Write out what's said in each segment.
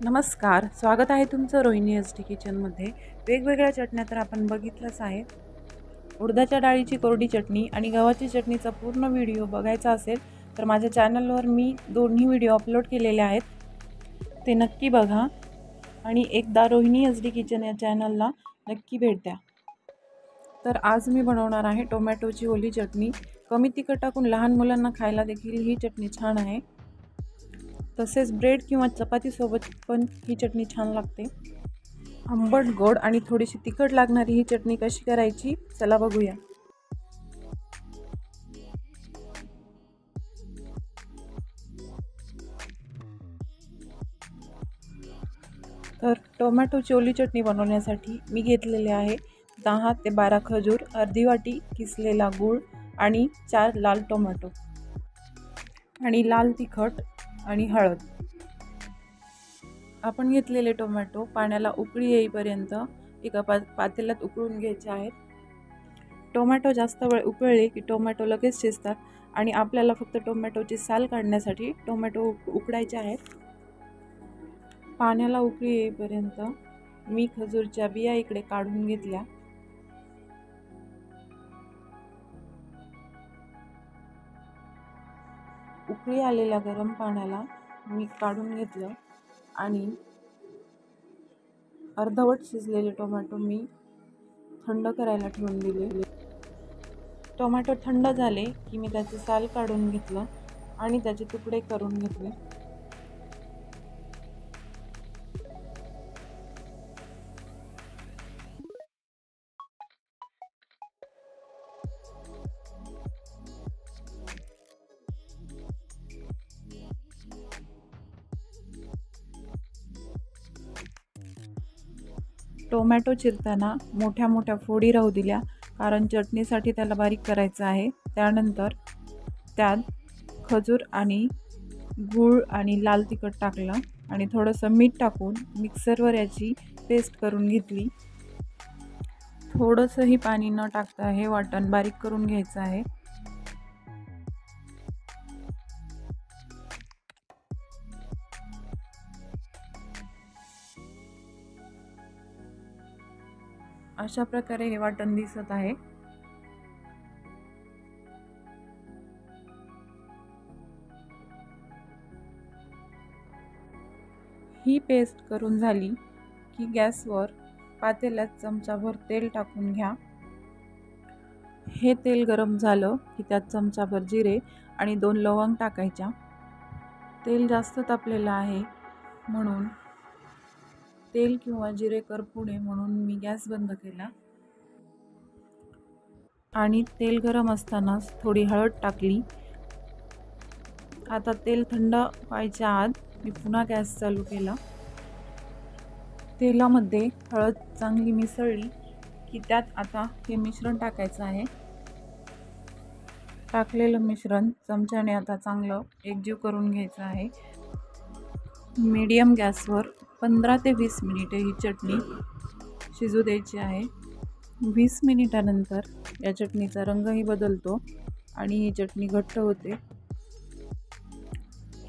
नमस्कार, स्वागत आहे तुमचं रोहिणी एस टी किचनमध्ये। वेगवेगळ्या चटण्या तर आपण बघितलंच आहे। उडदाच्या डाळीची कोरडी चटणी आणि गव्हाची चटणीचा पूर्ण व्हिडिओ बघायचा असेल तर माझ्या चॅनलवर मी दोन्ही व्हिडिओ अपलोड केलेले आहेत, ते नक्की बघा आणि एकदा रोहिणी एस टी किचन या चॅनलला नक्की भेट द्या। तर आज मी बनवणार आहे टोमॅटोची ओली चटणी। कमी तिखट टाकून लहान मुलांना खायला देखील ही चटणी छान आहे। तसेच ब्रेड किंवा चपाती सोबत पण ही चटणी छान लागते। आंबट गोड आणि थोडीशी तिखट लागणारी ही चटणी कशी करायची चला बघूया। तर टोमॅटोची ओली चटणी बनवण्यासाठी मी घेतलेले आहे 10 ते 12 खजूर, अर्धी वाटी किसलेला गूळ आणि 4 लाल टोमॅटो आणि लाल तिखट आणि हळद। आपण घेतलेले टोमॅटो पाण्याला उकळी येईपर्यंत एका पातेल्यात उकळून घ्यायचे आहेत। टोमॅटो जास्त वेळ उकळले की टोमॅटो लगेच शिजतात आणि आपल्याला फक्त टोमॅटोची साल काढण्यासाठी टोमॅटो उकडायचे आहेत। पाण्याला उकळी येईपर्यंत मी खजूरच्या बिया इकडे काढून घेतल्या। उकळी आलेल्या गरम पाण्याला मी काढून घेतलं आणि अर्धवट शिजलेले टोमॅटो मी थंड करायला ठेवून दिले। टोमॅटो थंड झाले की मी त्याचे साल काढून घेतलं आणि त्याचे तुकडे करून घेतले। टोमॅटो चिरताना मोठ्या मोठ्या फोडी राहू दिल्या, कारण चटणीसाठी त्याला बारीक करायचं आहे। त्यानंतर त्यात खजूर आणि गूळ आणि लाल तिखट टाकलं आणि थोडंसं मीठ टाकून मिक्सरवर याची पेस्ट करून घेतली। थोडंसंही पाणी न टाकता हे वाटण बारीक करून घ्यायचं आहे। अशा प्रकारे हे वाटण दिसत आहे। ही पेस्ट करून झाली की गॅसवर पातेल्यात चमचाभर तेल टाकून घ्या। हे तेल गरम झालं की त्यात चमचाभर जिरे आणि 2 लवंग टाकायच्या। तेल जास्त तापलेलं आहे म्हणून तेल किंवा जिरे करपू नये म्हणून मी गॅस बंद केला आणि तेल गरम असतानाच थोडी हळद टाकली। आता तेल थंड व्हायच्या आत मी पुन्हा गॅस चालू केला। तेलामध्ये हळद चांगली मिसळली की त्यात आता हे मिश्रण टाकायचं आहे। टाकलेलं मिश्रण चमच्याने आता चांगलं एकजीव करून घ्यायचं आहे। मीडियम गॅसवर 15 ते 20 मिनिटे ही चटणी शिजू द्यायची आहे। 20 मिनिटानंतर या चटणीचा रंगही बदलतो आणि ही चटणी घट्ट होते।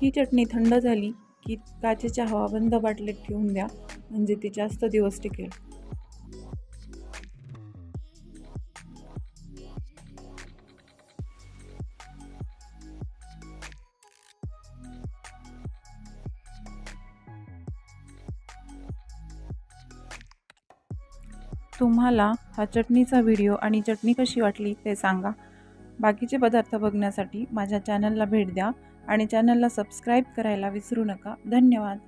ही चटणी थंड झाली की काचेच्या हवाबंद बाटलीत ठेवून द्या, म्हणजे ती जास्त दिवस टिकेल। तुम्हाला हा चटणीचा व्हिडिओ आणि चटणी कशी वाटली ते सांगा। बाकीचे पदार्थ बघण्यासाठी माझ्या चॅनलला भेट द्या आणि चॅनलला सबस्क्राईब करायला विसरू नका। धन्यवाद।